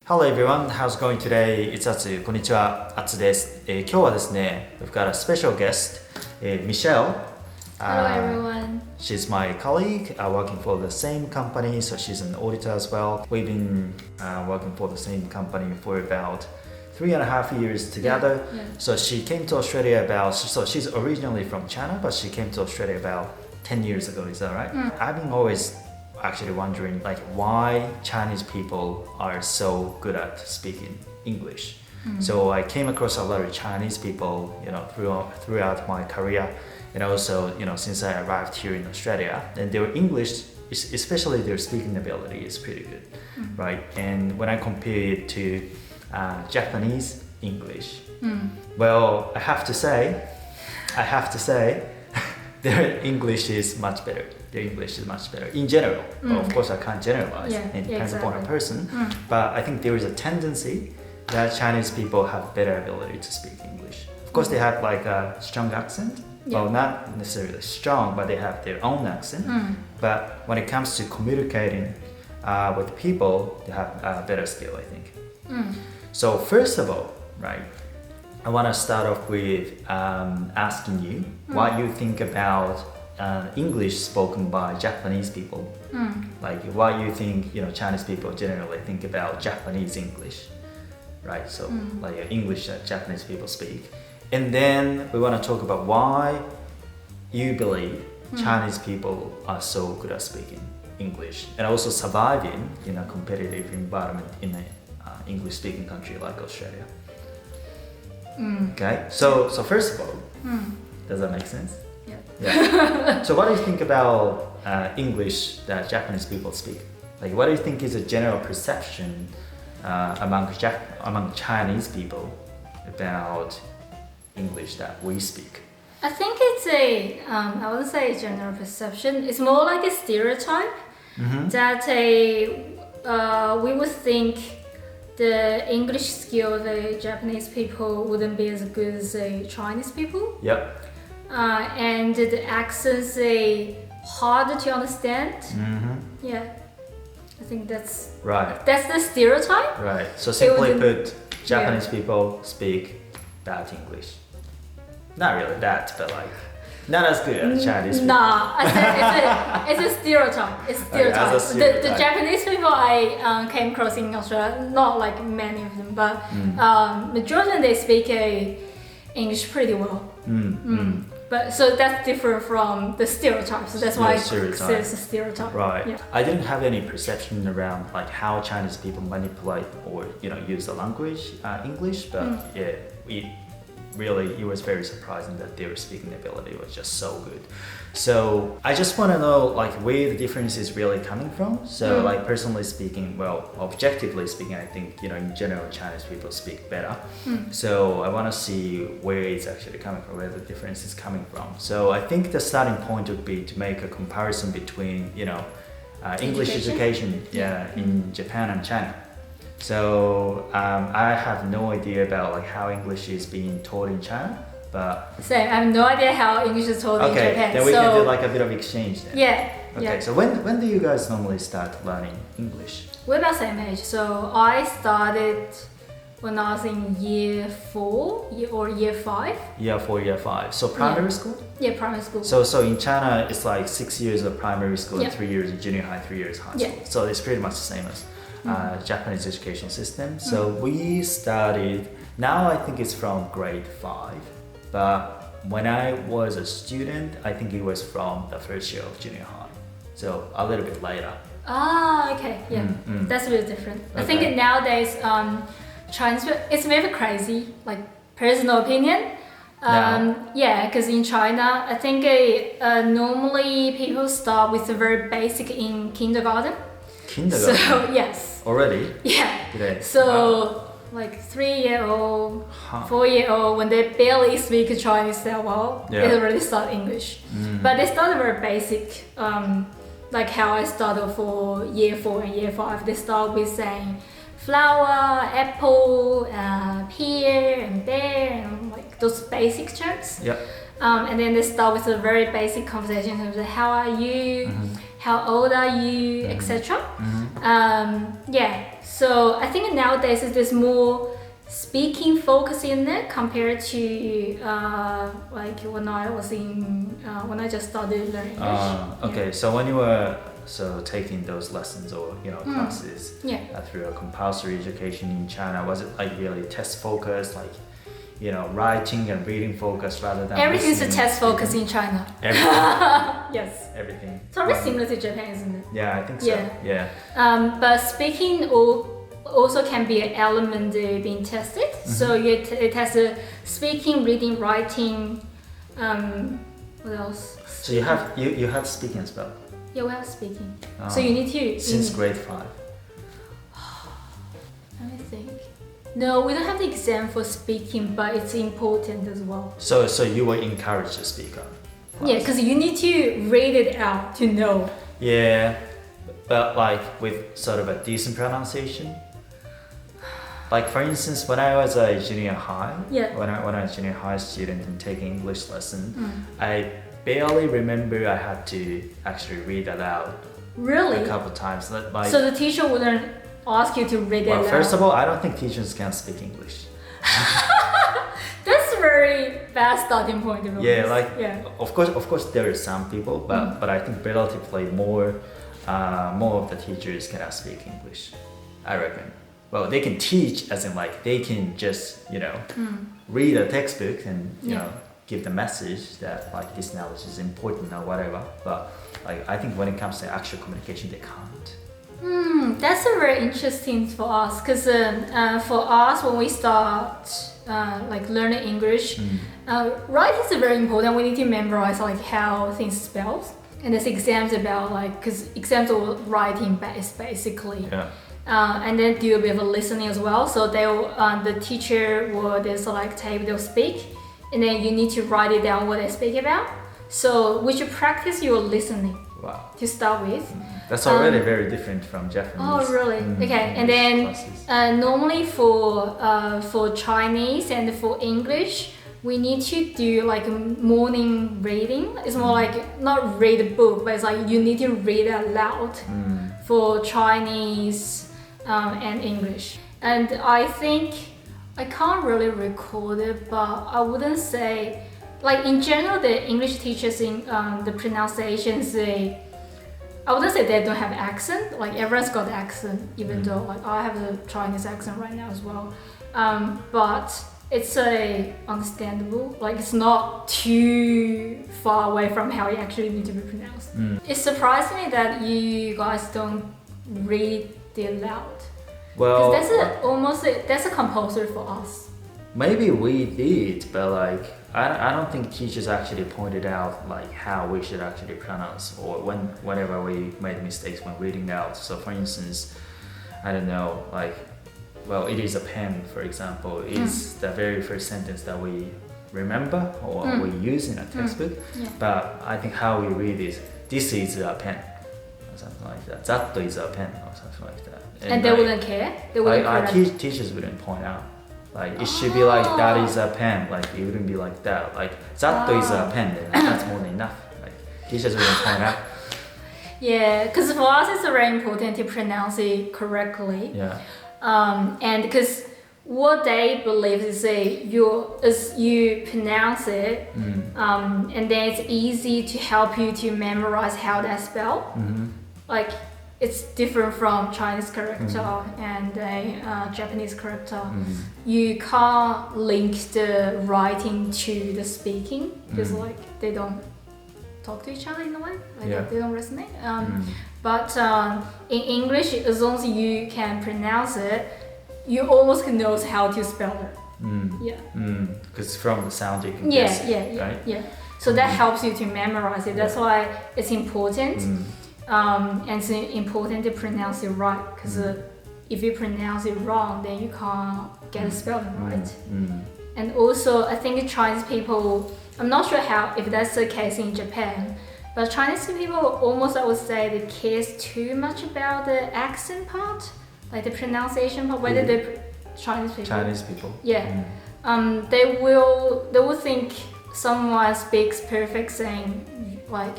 Hello everyone, how's it going today? It's Atsu. こんにちは、Atsu です。今日はですね、we've got a special guest, Michelle. Hello everyone. She's my colleague, working for the same company, so she's an auditor as well. We've been working for the same company for about 3.5 years together. Yeah. So she came to Australia so she's originally from China, but she came to Australia about 10 years ago, is that right? I've been always actually wondering why Chinese people are so good at speaking English. So I came across a lot of Chinese people, throughout my career, and also, since I arrived here in Australia, and their English, especially their speaking ability, is pretty good, right? And when I compare it to Japanese English, well, I have to say, their English is much better. Their English is much better in general. Well, of course, I can't generalize. It depends upon a person. But I think there is a tendency that Chinese people have better ability to speak English. Of course, they have a strong accent. Well, not necessarily strong, but they have their own accent. But when it comes to communicating with people, they have a better skill, I think. So first of all, right, I want to start off with asking you what you think about English spoken by Japanese people. What you think, Chinese people generally think about Japanese English, right? So English that Japanese people speak. And then we want to talk about why you believe Chinese people are so good at speaking English and also surviving in a competitive environment in an English-speaking country like Australia. Okay, so first of all, does that make sense? Yeah. So what do you think about English that Japanese people speak? What do you think is a general perception among Chinese people about English that we speak? I think it's I wouldn't say a general perception. It's more like a stereotype that we would think the English skill of the Japanese people wouldn't be as good as the Chinese people. Yep. And the accents are harder to understand. Yeah, I think that's right. That's the stereotype. Right. So simply put, Japanese people speak bad English. Not really that, but not as good as Chinese people. Nah, I said it's a stereotype. It's stereotype. As a stereotype. The Japanese people I came across in Australia, not like many of them, but majority they speak English pretty well. But so that's different from the stereotype. So that's why it's a stereotype. Right. Yeah. I didn't have any perception around how Chinese people manipulate or use the language English, but it was very surprising that their speaking ability was just so good. So I just want to know where the difference is really coming from. So personally speaking, well, objectively speaking, I think in general Chinese people speak better. So I want to see where it's actually coming from, where the difference is coming from. So I think the starting point would be to make a comparison between English education in Japan and China. So I have no idea about how English is being taught in China, but Same. I have no idea how English is taught in Japan. Then we can do a bit of exchange then. Yeah. Okay. So when do you guys normally start learning English? We're about the same age. So I started when I was in year 4 or year 5. Year 4, year 5. So primary school? Yeah, primary school. So in China, it's 6 years of primary school and 3 years of junior high, 3 years high school. So it's pretty much the same as Japanese education system. So we started, now I think it's from grade 5, but when I was a student, I think it was from the first year of junior high. So a little bit later. Ah, okay, yeah, that's a bit different. I think nowadays, Chinese, it's maybe crazy, personal opinion. Yeah, because in China, I think normally people start with the very basic in kindergarten. Kindergarten? So, yes. Already? Yeah. Today. So, 3-year-old, 4-year-old, when they barely speak Chinese that well, they already start English. But they start very basic, like how I started for year 4 and year 5. They start with saying flower, apple, pear, and bear, and those basic terms. Yeah. And then they start with a very basic conversation in terms of how are you, how old are you, etc. Yeah, so I think nowadays there's more speaking focus in it compared to like when I just started learning English. Okay, so when you were taking those lessons or classes through a compulsory education in China, was it like really test focused, like writing and reading focused rather than everything's a listening? test focus in China. Everything. Yes. Everything. It's almost similar to Japan, isn't it? Yeah, I think so. Yeah. But speaking also can be an element being tested. So you test speaking, reading, writing. What else? So you have speaking as well. Yeah, we have speaking. So you need to since grade 5. Let me think. No, we don't have the exam for speaking, but it's important as well. So you were encouraged to speak up. Yeah, because you need to read it out to know. Yeah, but like with sort of a decent pronunciation. Like for instance, when I was a junior high, when I was a junior high student and taking English lesson, I barely remember I had to actually read aloud. Really? A couple times. So the teacher wouldn't ask you to read it aloud? Well, first of all, I don't think teachers can speak English. That's a very bad starting point. Of course, there are some people, but I think relatively more of the teachers cannot speak English. I reckon. Well, they can teach, as in like they can just read a textbook and give the message that like this knowledge is important or whatever. But like I think when it comes to actual communication, they can't. That's a very interesting for us because for us when we start like learning English, writing is very important. We need to memorize like how things spelled, and there's exams about like because exams are writing basically. Yeah. And then do a bit of listening as well. So the teacher will there's like tape they'll speak, and then you need to write it down what they speak about. So we should practice your listening. Wow. To start with. That's already very different from Japanese. Oh really? Okay. And then normally for Chinese and for English, we need to do like morning reading. It's more like not read a book, but it's like you need to read it aloud for Chinese and English. And I think I can't really record it, but I wouldn't say like in general the English teachers in the pronunciations I wouldn't say they don't have accent. Like everyone's got accent, even though like I have a Chinese accent right now as well. But it's understandable. Like it's not too far away from how it actually need to be pronounced. It surprised me that you guys don't read it aloud. Well, that's a compulsory for us. Maybe we did, but like I don't think teachers actually pointed out like how we should actually pronounce or whenever we made mistakes when reading out. So for instance, I don't know, like, well, it is a pen, for example, is the very first sentence that we remember or we use in a textbook. But I think how we read is, this is a pen, or something like that. That is a pen, or something like that. And they wouldn't care? They wouldn't teachers wouldn't point out. Like it should be like that is a pen, like it wouldn't be like that. Like that is a pen, then that's more than enough. Like teachers wouldn't point out. Yeah, because for us it's very important to pronounce it correctly. Yeah. And because what they believe is you pronounce it, and then it's easy to help you to memorize how that's spelled. Like it's different from Chinese character and a Japanese character. You can't link the writing to the speaking because like they don't talk to each other in a way, like they don't resonate. But in English, as long as you can pronounce it, you almost knows how to spell it. Because from the sound you can guess it, right? Yeah. So that helps you to memorize it. That's why it's important. And it's important to pronounce it right, because if you pronounce it wrong, then you can't get the spelling right. And also, I think Chinese people, I'm not sure if that's the case in Japan, but Chinese people almost, I would say, they care too much about the accent part, like the pronunciation part, whether they're Chinese people. Yeah. They will think someone speaks perfect saying like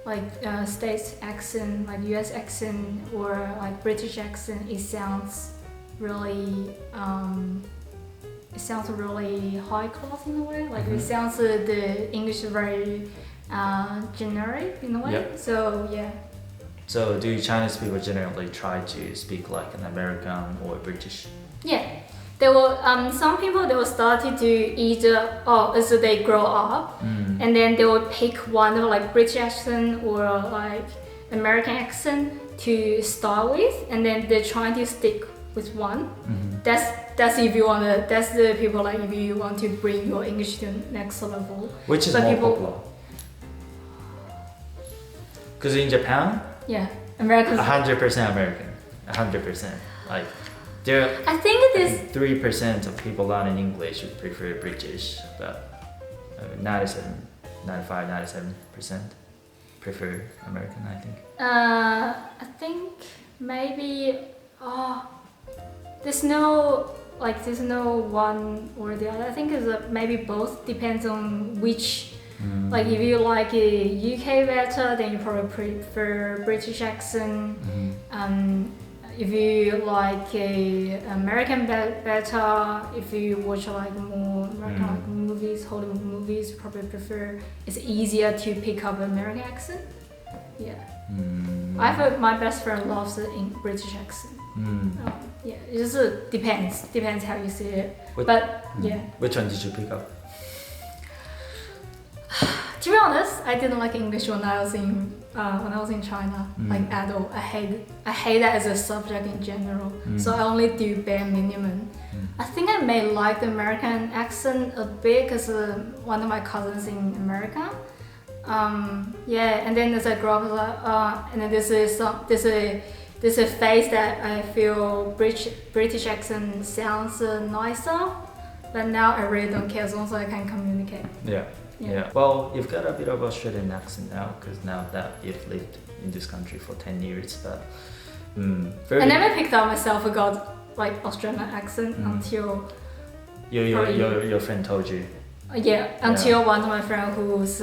like States accent, like US accent or like British accent, it sounds really high class in a way. Like it sounds the English very generic in a way. Yep. So yeah. So do Chinese people generally try to speak like an American or British? Yeah. There were some people, they will start to do either as they grow up, and then they will pick one of like British accent or like American accent to start with, and then they're trying to stick with one. That's if you wanna. That's the people like if you want to bring your English to the next level. Which is more popular? Because in Japan, yeah, American. 100% American, 100%. Like there. I think it is 3% of people learning English would prefer British, but 97% prefer American. I think. I think maybe. There's no one or the other. I think it's maybe both. Depends on which. Like if you like a UK better, then you probably prefer British accent. If you like a American better, if you watch like more American like movies, Hollywood movies, you probably prefer. It's easier to pick up American accent. Yeah. My best friend loves the British accent. Yeah, it just depends how you see it. Yeah. Which one did you pick up? To be honest, I didn't like English when I was in China, like at all. I hate that as a subject in general. So I only do bare minimum. I think I may like the American accent a bit because one of my cousins in America. Yeah, and then as I grow up, and then there's a phase that I feel British accent sounds nicer, but now I really don't care as long as I can communicate. Yeah. Well, you've got a bit of Australian accent now because now that you've lived in this country for 10 years, but I never picked up myself. I got like Australian accent until your friend told you. Until one of my friends who was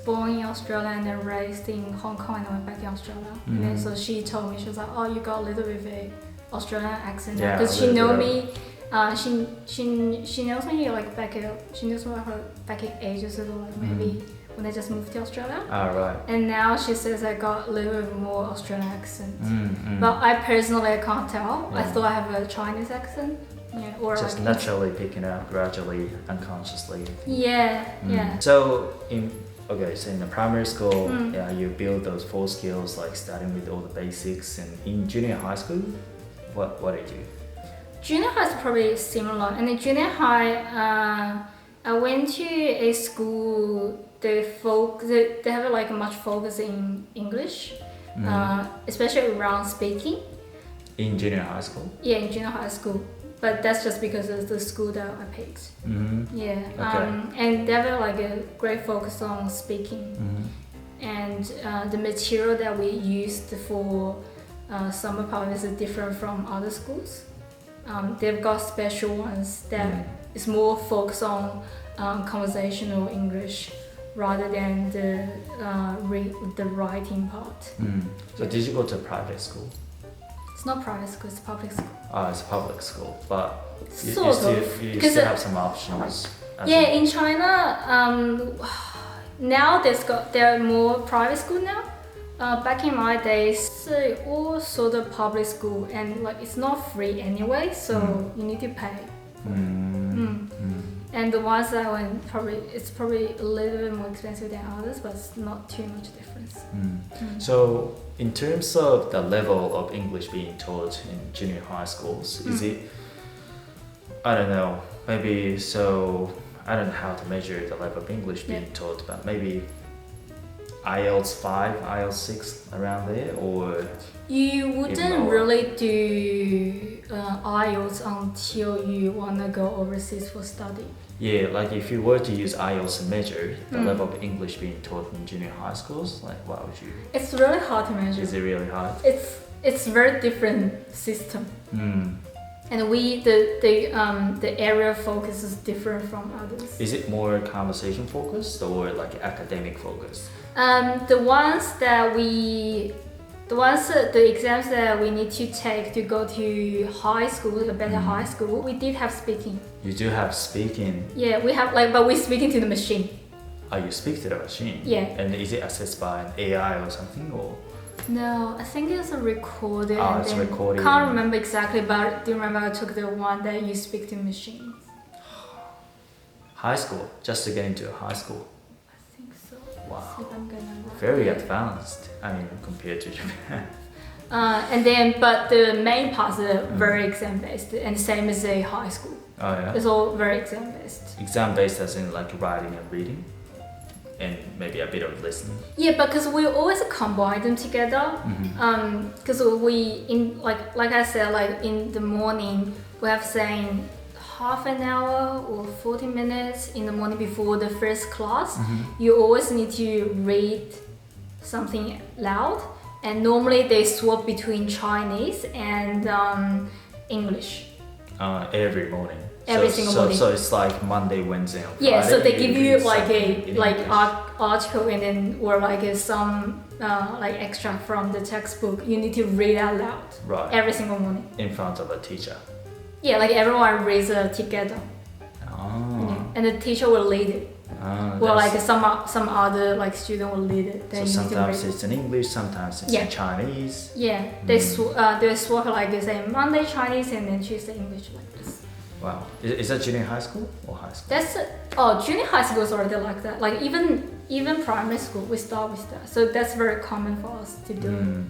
born in Australia and then raised in Hong Kong and went back in Australia. And then so she told me, she was like, "Oh, you got a little bit of a Australian accent because she knows me. She knows me like she knows me back in ages ago, like maybe when I just moved to Australia. Right. And now she says I got a little bit more Australian accent. But I personally can't tell. I thought I have a Chinese accent. Yeah, or just like naturally picking up gradually, unconsciously. Yeah. So in the primary school, you build those 4 skills, like starting with all the basics. And in junior high school, what do you do? Junior high is probably similar. And in junior high, I went to a school. They have like much focus in English, especially around speaking. In junior high school? Yeah, in junior high school. But that's just because of the school that I picked. Yeah. And they have like a great focus on speaking. And the material that we used for summer powers is different from other schools. They've got special ones that is more focused on conversational English rather than the writing part. So did you go to a private school? It's not private school, it's public school. It's a public school, but you still have some options. In China, now there are more private school now. Back in my days, it's all sort of public school, and like it's not free anyway, so you need to pay. And the ones that I went, it's probably a little bit more expensive than others, but it's not too much difference. So in terms of the level of English being taught in junior high schools, is it, I don't know, maybe so, I don't know how to measure the level of English being taught, but maybe IELTS 5, IELTS 6 around there, or? You wouldn't really do IELTS until you want to go overseas for study. Yeah, like if you were to use IELTS to measure the level of English being taught in junior high schools, like what would you? It's really hard to measure. Is it really hard? It's very different system. And the area of focus is different from others. Is it more conversation focused or like academic focused? The exams that we need to take to go to high school, a better high school, we did have speaking. You do have speaking. Yeah, we have but we're speaking to the machine. Oh, you speak to the machine? Yeah. And is it assessed by an AI or something or? No, I think it's a recorded. Oh, it's recorded. Can't remember exactly, but do you remember I took the one that you speak to machines? High school, just to get into a high school. I think so. Wow. See if I'm gonna Very advanced. I mean, compared to Japan. But the main parts are very exam based, and same as a high school. Oh yeah. It's all very exam based. Exam based as in like writing and reading, and maybe a bit of listening. Yeah, because we always combine them together. Because like I said, like in the morning we have saying half an hour or 40 minutes in the morning before the first class. You always need to read something loud, and normally they swap between Chinese and English. Every morning. Every single morning. So it's like Monday, Wednesday, and Friday. Yeah, so they give you like article and then or some extra from the textbook. You need to read out loud. Right. Every single morning. In front of a teacher. Yeah, like everyone reads it together. Oh. Yeah. And the teacher will lead it. Well, like some other like student will lead it. Then so you need to sometimes read it's in English, sometimes it's in Chinese. Yeah, they swap like they say Monday Chinese and then Tuesday English like this. Wow. Is that junior high school or high school? Junior high school is already like that. Like even primary school, we start with that. So that's very common for us to do.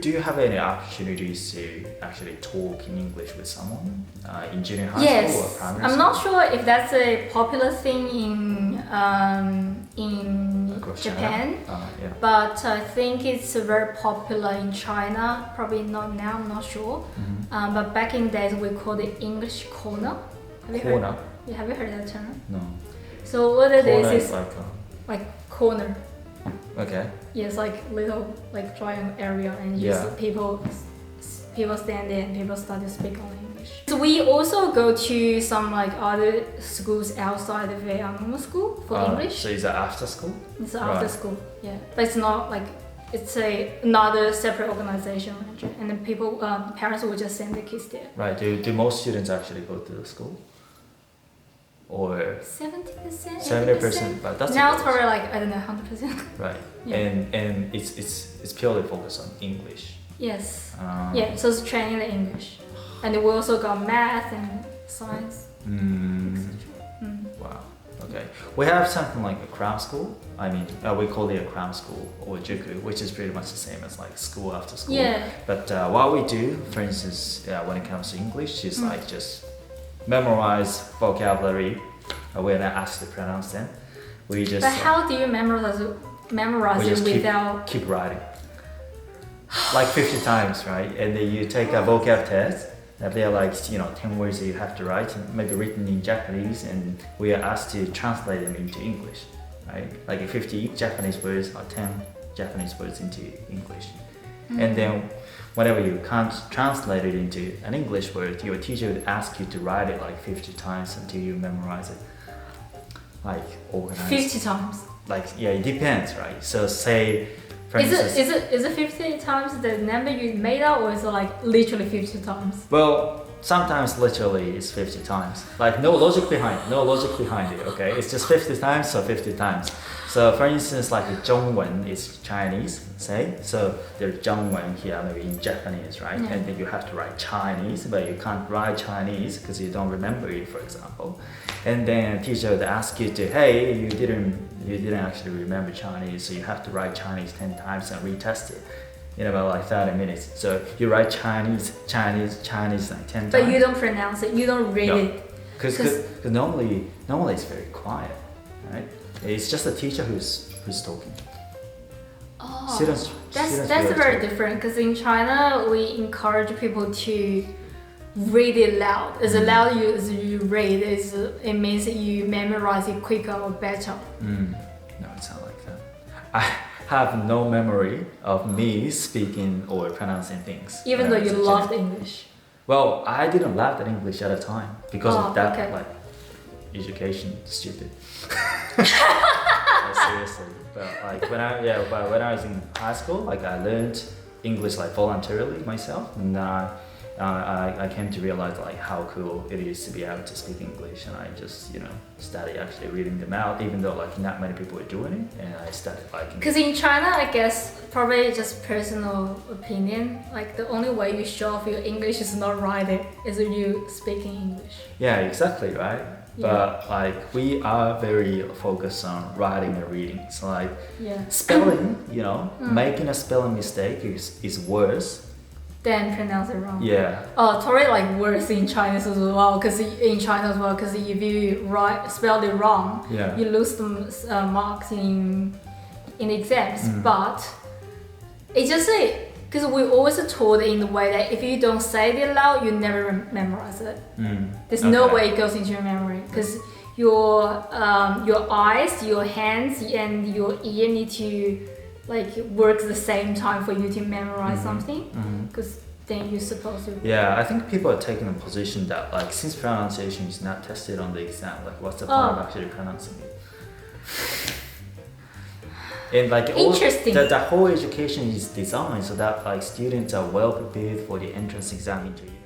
Do you have any opportunities to actually talk in English with someone in junior high school or primary school? I'm not sure if that's a popular thing in Japan, but I think it's very popular in China. Probably not now, I'm not sure. But back in days, we called it English corner. Have you heard that term? No. So what it is like corner. Okay. Yeah, it's like little like triangle area, and you see people stand there and people start to speak only English. So we also go to some like other schools outside of our normal school for English. So is that after school? It's after school, yeah. But it's not like it's another separate organization, and then parents will just send their kids there. Right. Do most students actually go to the school? Or 70%, 70%, but that's now it's probably like I don't know 100%. Right, and it's purely focused on English. Yes. Yeah, so it's training the English, and we also got math and science. Wow. Okay. We have something like a cram school. I mean, we call it a cram school or juku, which is pretty much the same as like school after school. Yeah. But what we do, for instance, when it comes to English, is like just memorize vocabulary. When I ask to pronounce them, we just. But how do you memorize it without? Keep writing. Like 50 times, right? And then you take a vocab test. And they're like 10 words that you have to write, maybe written in Japanese, and we are asked to translate them into English, right? Like 50 Japanese words or 10 Japanese words into English. And then whenever you can't translate it into an English word, your teacher would ask you to write it like 50 times until you memorize it. Like organized. 50 times. Like it depends, right? So say, for instance, is it 50 times the number you made out, or is it like literally 50 times? Well, sometimes literally it's 50 times. Like no logic behind it, okay? It's just 50 times, so 50 times. So for instance, like Zhongwen is Chinese, say. So there's Zhongwen here, maybe in Japanese, right? And then you have to write Chinese, but you can't write Chinese because you don't remember it, for example. And then a teacher would ask you to, hey, you didn't actually remember Chinese, so you have to write Chinese 10 times and retest it in about like 30 minutes. So you write Chinese like 10 times. But you don't pronounce it, you don't read it. Because normally it's very quiet, right? It's just the teacher who's talking. Oh, students that's very different, because in China we encourage people to read it loud. As loud as you read, it means that you memorize it quicker or better. No, it's not like that. I have no memory of me speaking or pronouncing things. Even though you loved English. Well, I didn't laugh at English at the time because of that, okay. like, education stupid. Like, seriously, but like when I was in high school, like I learned English like voluntarily myself, and I came to realize like how cool it is to be able to speak English, and I just started actually reading them out, even though like not many people were doing it, and I started liking it. Because in China, I guess probably just personal opinion, like the only way you show off your English is not writing, is you speaking English. Yeah, exactly, right? But like we are very focused on writing and reading. So like spelling, making a spelling mistake is worse than pronounce it wrong. Yeah. Oh, totally like worse in Chinese as well. Because if you spell it wrong, you lose the marks in exams. But it's just because we always told in the way that if you don't say it aloud, you never memorize it. There's no way it goes into your memory because your eyes, your hands, and your ear need to like work at the same time for you to memorize something. Because then you're supposed to. Yeah, I think people are taking the position that like since pronunciation is not tested on the exam, like what's the point of actually pronouncing it? And like the whole education is designed so that like students are well prepared for the entrance exam interview.